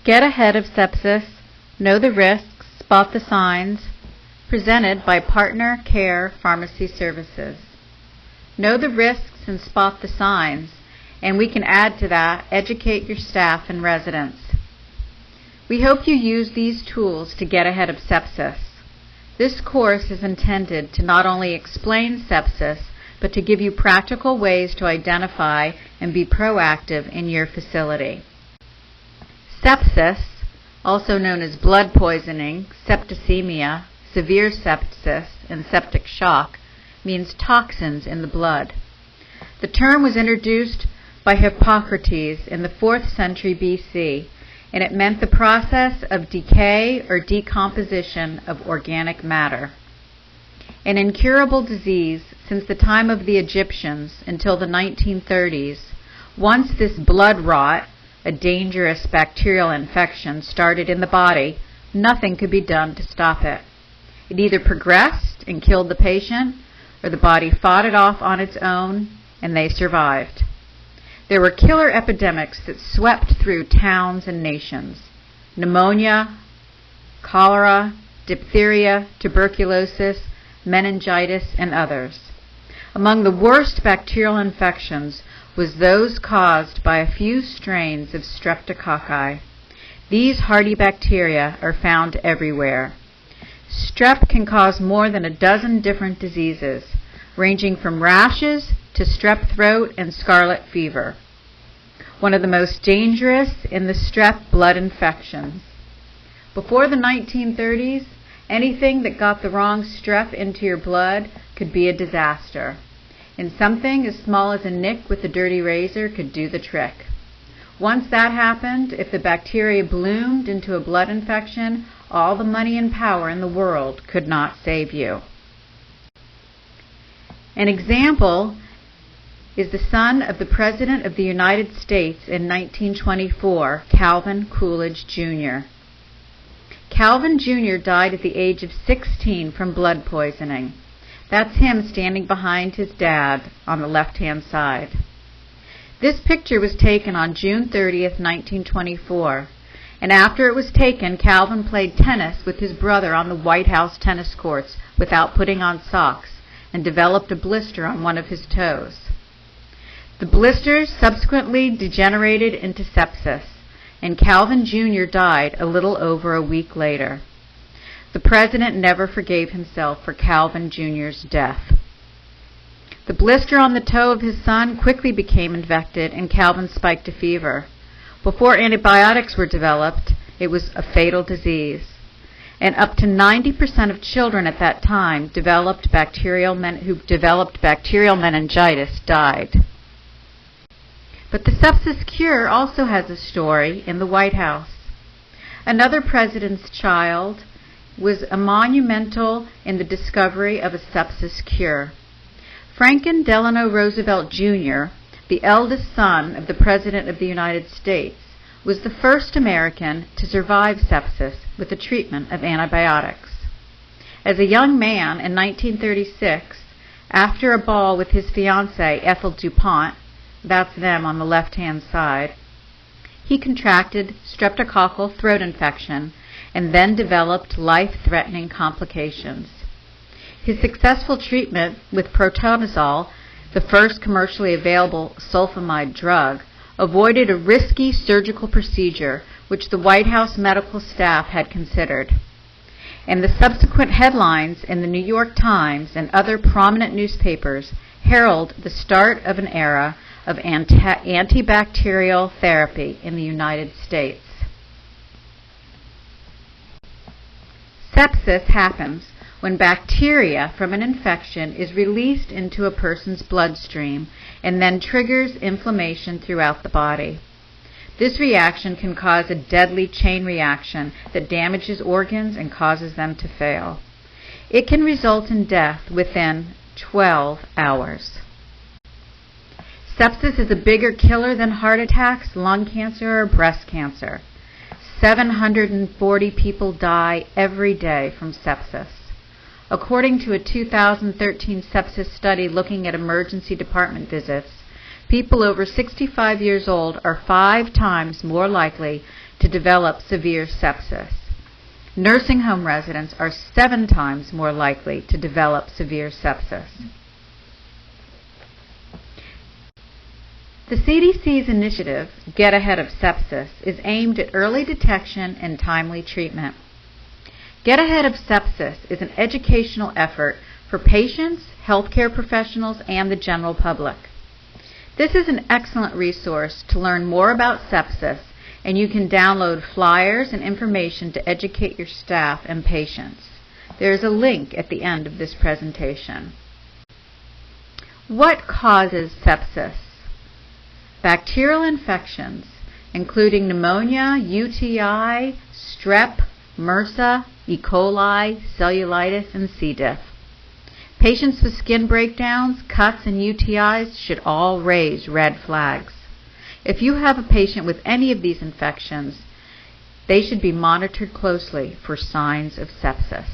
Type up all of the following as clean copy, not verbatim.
Get Ahead of Sepsis, Know the Risks, Spot the Signs, presented by Partner Care Pharmacy Services. Know the risks and spot the signs, and we can add to that, educate your staff and residents. We hope you use these tools to get ahead of sepsis. This course is intended to not only explain sepsis, but to give you practical ways to identify and be proactive in your facility. Sepsis, also known as blood poisoning, septicemia, severe sepsis, and septic shock, means toxins in the blood. The term was introduced by Hippocrates in the 4th century BC, and it meant the process of decay or decomposition of organic matter. An incurable disease since the time of the Egyptians until the 1930s, once this blood rot, a dangerous bacterial infection, started in the body, nothing could be done to stop it. It either progressed and killed the patient, or the body fought it off on its own, and they survived. There were killer epidemics that swept through towns and nations: pneumonia, cholera, diphtheria, tuberculosis, meningitis, and others. Among the worst bacterial infections was those caused by a few strains of streptococci. These hardy bacteria are found everywhere. Strep can cause more than a dozen different diseases, ranging from rashes to strep throat and scarlet fever. One of the most dangerous in the strep blood infections. Before the 1930s, anything that got the wrong strep into your blood could be a disaster, and something as small as a nick with a dirty razor could do the trick. Once that happened, if the bacteria bloomed into a blood infection, all the money and power in the world could not save you. An example is the son of the President of the United States in 1924, Calvin Coolidge Jr. Calvin Jr. died at the age of 16 from blood poisoning. That's him standing behind his dad on the left-hand side. This picture was taken on June 30th, 1924, and after it was taken, Calvin played tennis with his brother on the White House tennis courts without putting on socks and developed a blister on one of his toes. The blisters subsequently degenerated into sepsis, and Calvin Jr. died a little over a week later. The president never forgave himself for Calvin Jr.'s death. The blister on the toe of his son quickly became infected, and Calvin spiked a fever. Before antibiotics were developed, it was a fatal disease, and up to 90% of children at that time who developed bacterial meningitis died. But the sepsis cure also has a story in the White House. Another president's child was monumental in the discovery of a sepsis cure. Franklin Delano Roosevelt Jr., the eldest son of the President of the United States, was the first American to survive sepsis with the treatment of antibiotics. As a young man in 1936, after a ball with his fiancée Ethel DuPont, that's them on the left-hand side, he contracted streptococcal throat infection and then developed life-threatening complications. His successful treatment with protonazole, the first commercially available sulfonamide drug, avoided a risky surgical procedure which the White House medical staff had considered. And the subsequent headlines in the New York Times and other prominent newspapers herald the start of an era of antibacterial therapy in the United States. Sepsis happens when bacteria from an infection is released into a person's bloodstream and then triggers inflammation throughout the body. This reaction can cause a deadly chain reaction that damages organs and causes them to fail. It can result in death within 12 hours. Sepsis is a bigger killer than heart attacks, lung cancer, or breast cancer. 740 people die every day from sepsis. According to a 2013 sepsis study looking at emergency department visits, people over 65 years old are 5 times more likely to develop severe sepsis. Nursing home residents are 7 times more likely to develop severe sepsis. The CDC's initiative, Get Ahead of Sepsis, is aimed at early detection and timely treatment. Get Ahead of Sepsis is an educational effort for patients, healthcare professionals, and the general public. This is an excellent resource to learn more about sepsis, and you can download flyers and information to educate your staff and patients. There is a link at the end of this presentation. What causes sepsis? Bacterial infections, including pneumonia, UTI, strep, MRSA, E. coli, cellulitis, and C. diff. Patients with skin breakdowns, cuts, and UTIs should all raise red flags. If you have a patient with any of these infections, they should be monitored closely for signs of sepsis.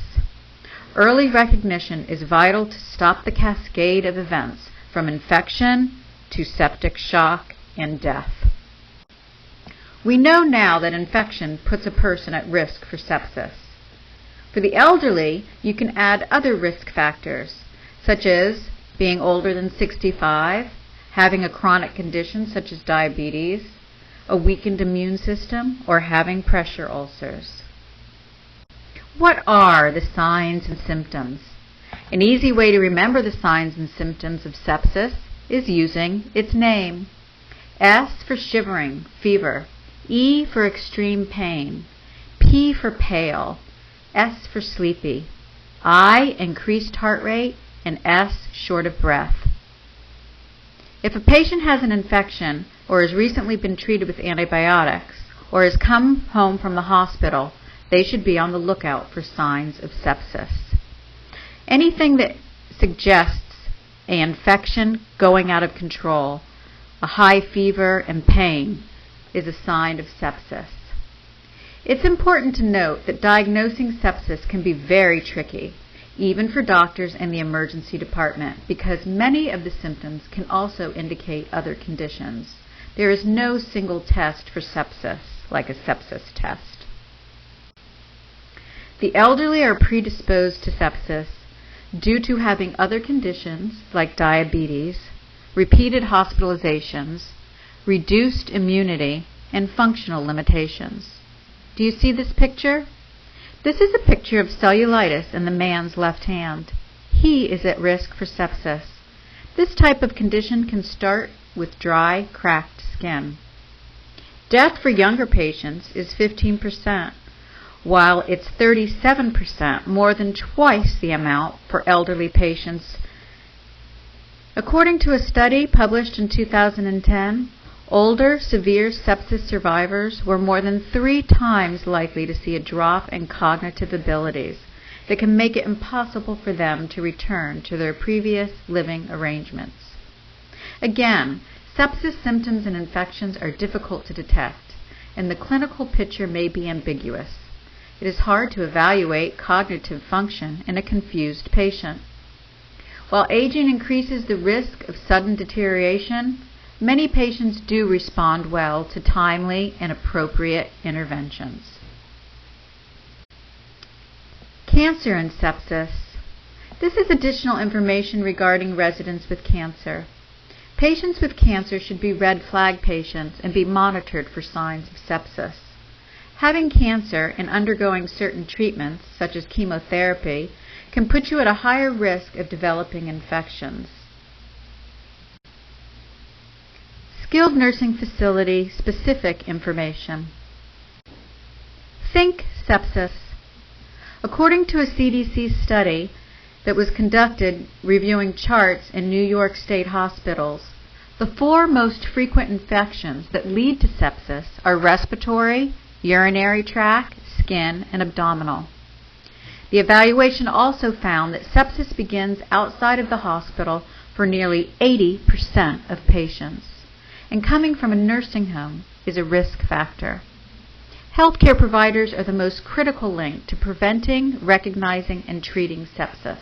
Early recognition is vital to stop the cascade of events from infection to septic shock and death. We know now that infection puts a person at risk for sepsis. For the elderly, you can add other risk factors, such as being older than 65, having a chronic condition such as diabetes, a weakened immune system, or having pressure ulcers. What are the signs and symptoms? An easy way to remember the signs and symptoms of sepsis is using its name. S for shivering, fever. E for extreme pain. P for pale. S for sleepy. I, increased heart rate, and S, short of breath. If a patient has an infection or has recently been treated with antibiotics or has come home from the hospital, they should be on the lookout for signs of sepsis. Anything that suggests an infection going out of control, a high fever and pain, is a sign of sepsis. It's important to note that diagnosing sepsis can be very tricky, even for doctors in the emergency department, because many of the symptoms can also indicate other conditions. There is no single test for sepsis, like a sepsis test. The elderly are predisposed to sepsis due to having other conditions like diabetes, repeated hospitalizations, reduced immunity, and functional limitations. Do you see this picture? This is a picture of cellulitis in the man's left hand. He is at risk for sepsis. This type of condition can start with dry, cracked skin. Death for younger patients is 15%, while it's 37%, more than twice the amount for elderly patients. According to a study published in 2010, older severe sepsis survivors were more than 3 times likely to see a drop in cognitive abilities that can make it impossible for them to return to their previous living arrangements. Again, sepsis symptoms and infections are difficult to detect, and the clinical picture may be ambiguous. It is hard to evaluate cognitive function in a confused patient. While aging increases the risk of sudden deterioration, many patients do respond well to timely and appropriate interventions. Cancer and sepsis. This is additional information regarding residents with cancer. Patients with cancer should be red flag patients and be monitored for signs of sepsis. Having cancer and undergoing certain treatments, such as chemotherapy, can put you at a higher risk of developing infections. Skilled nursing facility specific information. Think sepsis. According to a CDC study that was conducted reviewing charts in New York State hospitals, the 4 most frequent infections that lead to sepsis are respiratory, urinary tract, skin, and abdominal. The evaluation also found that sepsis begins outside of the hospital for nearly 80% of patients, and coming from a nursing home is a risk factor. Healthcare providers are the most critical link to preventing, recognizing, and treating sepsis.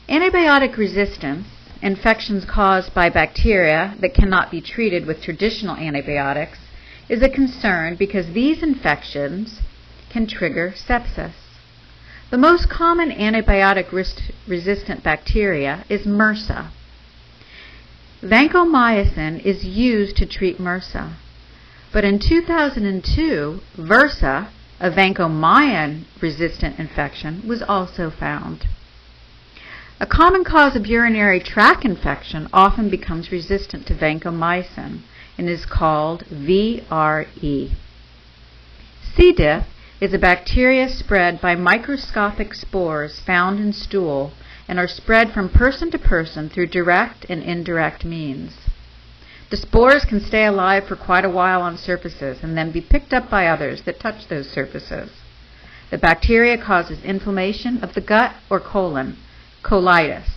Antibiotic resistance, infections caused by bacteria that cannot be treated with traditional antibiotics, is a concern because these infections can trigger sepsis. The most common antibiotic-resistant bacteria is MRSA. Vancomycin is used to treat MRSA, but in 2002, VRSA, a vancomycin-resistant infection, was also found. A common cause of urinary tract infection often becomes resistant to vancomycin and is called VRE. C. diff is a bacteria spread by microscopic spores found in stool and are spread from person to person through direct and indirect means. The spores can stay alive for quite a while on surfaces and then be picked up by others that touch those surfaces. The bacteria causes inflammation of the gut or colon, colitis,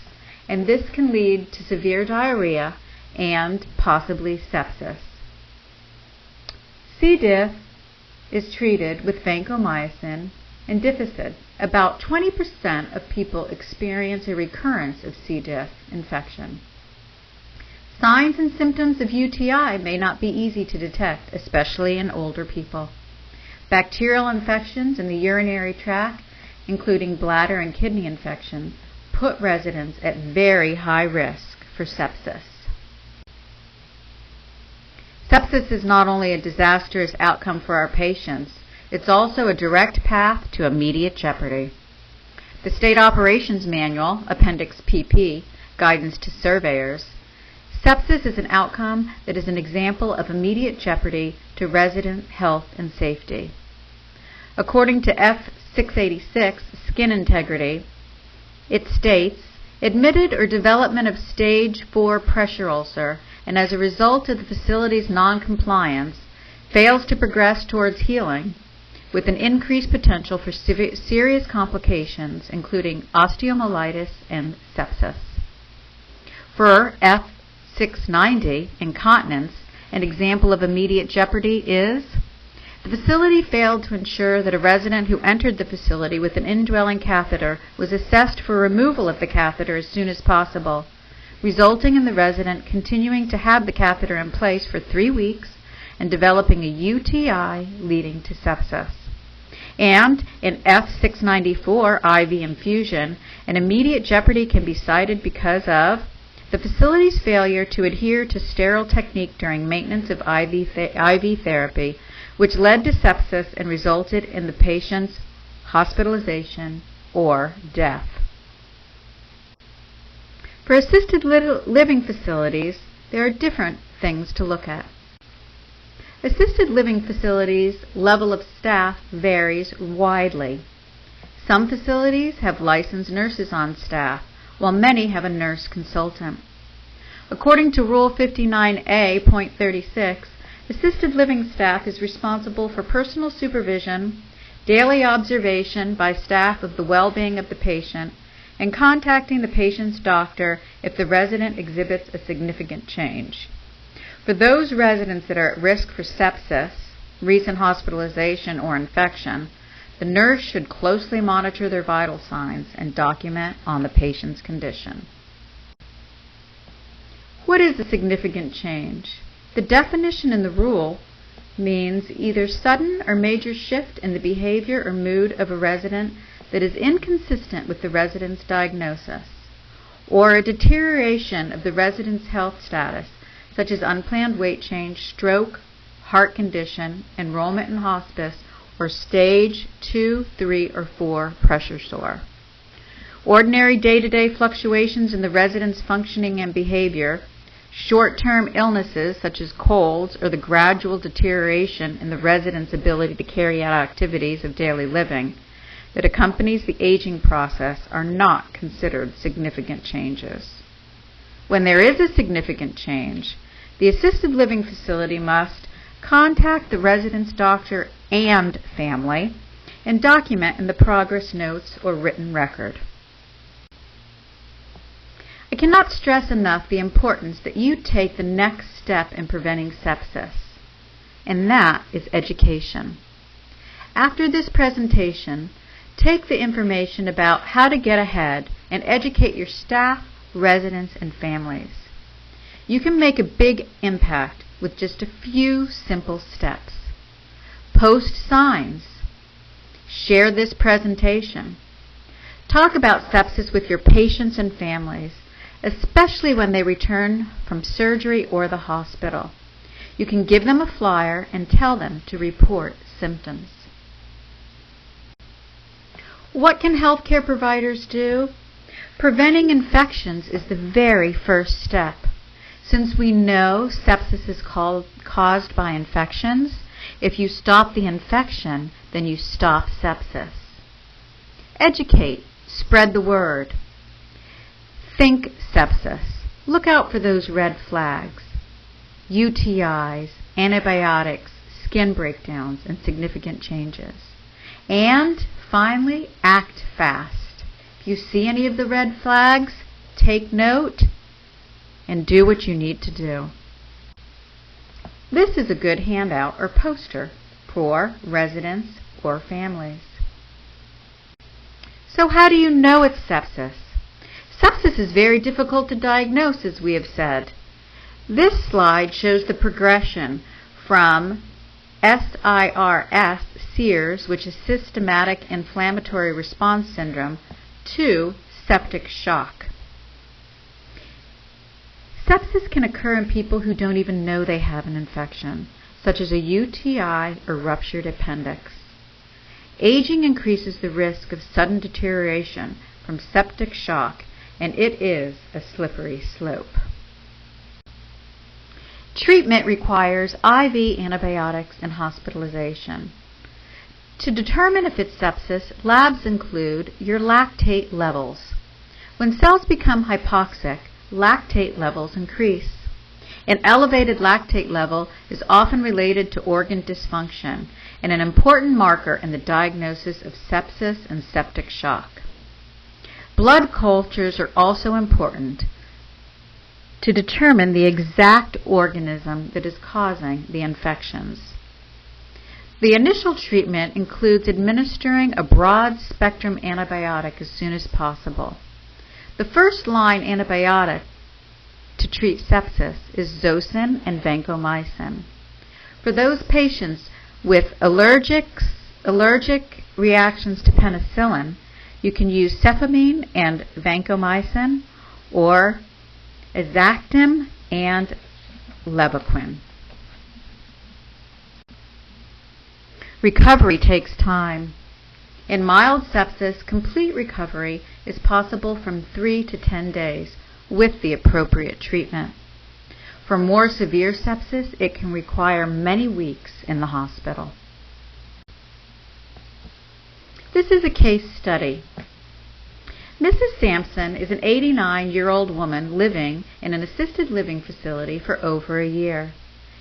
and this can lead to severe diarrhea and possibly sepsis. C. diff is treated with vancomycin and Difficid. About 20% of people experience a recurrence of C. diff infection. Signs and symptoms of UTI may not be easy to detect, especially in older people. Bacterial infections in the urinary tract, including bladder and kidney infection, put residents at very high risk for sepsis. Sepsis is not only a disastrous outcome for our patients, it's also a direct path to immediate jeopardy. The State Operations Manual, Appendix PP, Guidance to Surveyors, sepsis is an outcome that is an example of immediate jeopardy to resident health and safety. According to F686, Skin Integrity, it states, admitted or development of stage 4 pressure ulcer and as a result of the facility's noncompliance fails to progress towards healing with an increased potential for serious complications including osteomyelitis and sepsis. For F690, incontinence, an example of immediate jeopardy is the facility failed to ensure that a resident who entered the facility with an indwelling catheter was assessed for removal of the catheter as soon as possible, resulting in the resident continuing to have the catheter in place for 3 weeks and developing a UTI leading to sepsis. And in F694 IV infusion, an immediate jeopardy can be cited because of the facility's failure to adhere to sterile technique during maintenance of IV therapy, which led to sepsis and resulted in the patient's hospitalization or death. For assisted living facilities, there are different things to look at. Assisted living facilities' level of staff varies widely. Some facilities have licensed nurses on staff, while many have a nurse consultant. According to Rule 59A.36, assisted living staff is responsible for personal supervision, daily observation by staff of the well-being of the patient, and contacting the patient's doctor if the resident exhibits a significant change. For those residents that are at risk for sepsis, recent hospitalization, or infection, the nurse should closely monitor their vital signs and document on the patient's condition. What is a significant change? The definition in the rule means either sudden or major shift in the behavior or mood of a resident that is inconsistent with the resident's diagnosis, or a deterioration of the resident's health status, such as unplanned weight change, stroke, heart condition, enrollment in hospice, or stage 2, 3, or 4 pressure sore. Ordinary day-to-day fluctuations in the resident's functioning and behavior, short-term illnesses such as colds, or the gradual deterioration in the resident's ability to carry out activities of daily living that accompanies the aging process are not considered significant changes. When there is a significant change, the assisted living facility must contact the resident's doctor and family and document in the progress notes or written record. I cannot stress enough the importance that you take the next step in preventing sepsis, and that is education. After this presentation, take the information about how to get ahead and educate your staff, residents, and families. You can make a big impact with just a few simple steps. Post signs. Share this presentation. Talk about sepsis with your patients and families, especially when they return from surgery or the hospital. You can give them a flyer and tell them to report symptoms. What can healthcare providers do? Preventing infections is the very first step. Since we know sepsis is caused by infections, if you stop the infection, then you stop sepsis. Educate. Spread the word. Think sepsis. Look out for those red flags. UTIs, antibiotics, skin breakdowns, and significant changes. And finally, act fast. If you see any of the red flags, take note and do what you need to do. This is a good handout or poster for residents or families. So how do you know it's sepsis? Sepsis is very difficult to diagnose, as we have said. This slide shows the progression from SIRS, SIRS, which is Systematic Inflammatory Response Syndrome, to septic shock. Sepsis can occur in people who don't even know they have an infection, such as a UTI or ruptured appendix. Aging increases the risk of sudden deterioration from septic shock, and it is a slippery slope. Treatment requires IV antibiotics and hospitalization. To determine if it's sepsis, labs include your lactate levels. When cells become hypoxic, lactate levels increase. An elevated lactate level is often related to organ dysfunction and an important marker in the diagnosis of sepsis and septic shock. Blood cultures are also important to determine the exact organism that is causing the infections. The initial treatment includes administering a broad-spectrum antibiotic as soon as possible. The first-line antibiotic to treat sepsis is Zosyn and vancomycin. For those patients with allergic reactions to penicillin, you can use cefamine and vancomycin or Azactim and Levaquin. Recovery takes time. In mild sepsis, complete recovery is possible from 3 to 10 days with the appropriate treatment. For more severe sepsis, it can require many weeks in the hospital. This is a case study. Mrs. Sampson is an 89-year-old woman living in an assisted living facility for over a year.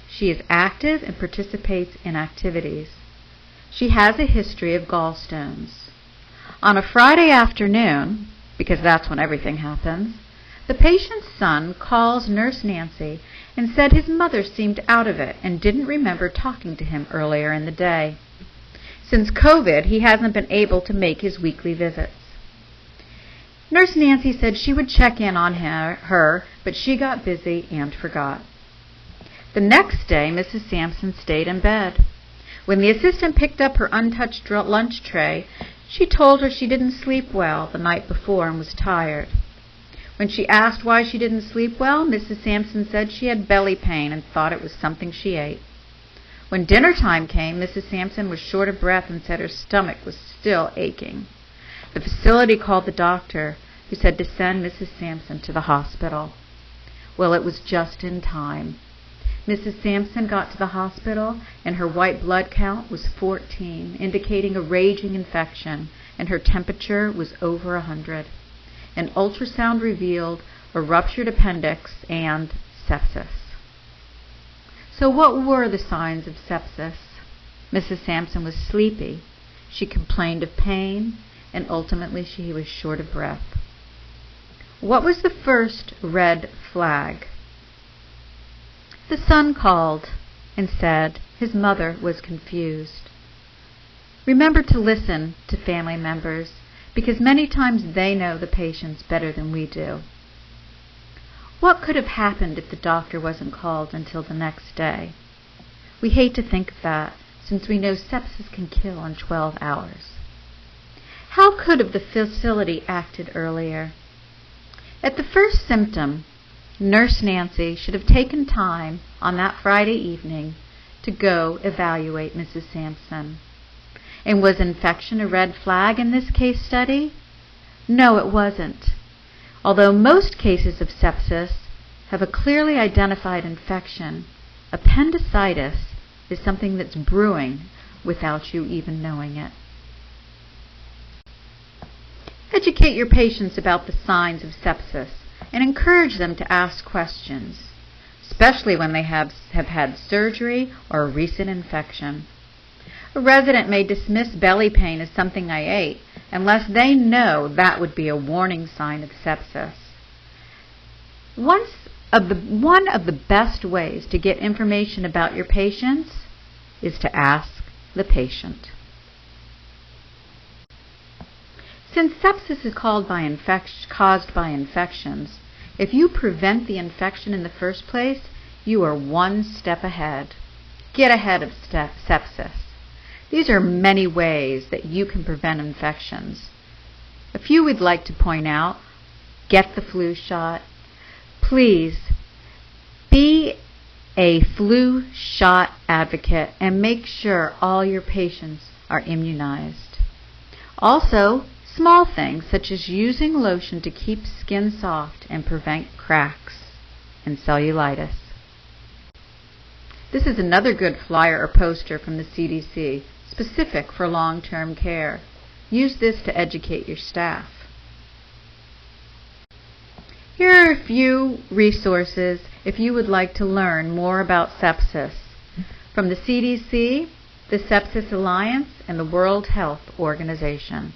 She is active and participates in activities. She has a history of gallstones. On a Friday afternoon, because that's when everything happens, the patient's son calls Nurse Nancy and said his mother seemed out of it and didn't remember talking to him earlier in the day. Since COVID, he hasn't been able to make his weekly visits. Nurse Nancy said she would check in on her, but she got busy and forgot. The next day, Mrs. Sampson stayed in bed. When the assistant picked up her untouched lunch tray, she told her she didn't sleep well the night before and was tired. When she asked why she didn't sleep well, Mrs. Sampson said she had belly pain and thought it was something she ate. When dinner time came, Mrs. Sampson was short of breath and said her stomach was still aching. The facility called the doctor, who said to send Mrs. Sampson to the hospital. Well, it was just in time. Mrs. Sampson got to the hospital and her white blood count was 14, indicating a raging infection, and her temperature was over 100. An ultrasound revealed a ruptured appendix and sepsis. So what were the signs of sepsis? Mrs. Sampson was sleepy. She complained of pain, and ultimately she was short of breath. What was the first red flag? The son called and said his mother was confused. Remember to listen to family members, because many times they know the patients better than we do. What could have happened if the doctor wasn't called until the next day? We hate to think of that, since we know sepsis can kill in 12 hours. How could have the facility acted earlier? At the first symptom, Nurse Nancy should have taken time on that Friday evening to go evaluate Mrs. Sampson. And was infection a red flag in this case study? No, it wasn't. Although most cases of sepsis have a clearly identified infection, appendicitis is something that's brewing without you even knowing it. Educate your patients about the signs of sepsis and encourage them to ask questions, especially when they have had surgery or a recent infection. A resident may dismiss belly pain as something I ate unless they know that would be a warning sign of sepsis. One of the best ways to get information about your patients is to ask the patient. Since sepsis is caused by infections, if you prevent the infection in the first place, you are one step ahead. Get ahead of sepsis. These are many ways that you can prevent infections. A few we'd like to point out: get the flu shot. Please be a flu shot advocate and make sure all your patients are immunized. Also, small things such as using lotion to keep skin soft and prevent cracks and cellulitis. This is another good flyer or poster from the CDC, specific for long-term care. Use this to educate your staff. Here are a few resources if you would like to learn more about sepsis from the CDC, the Sepsis Alliance, and the World Health Organization.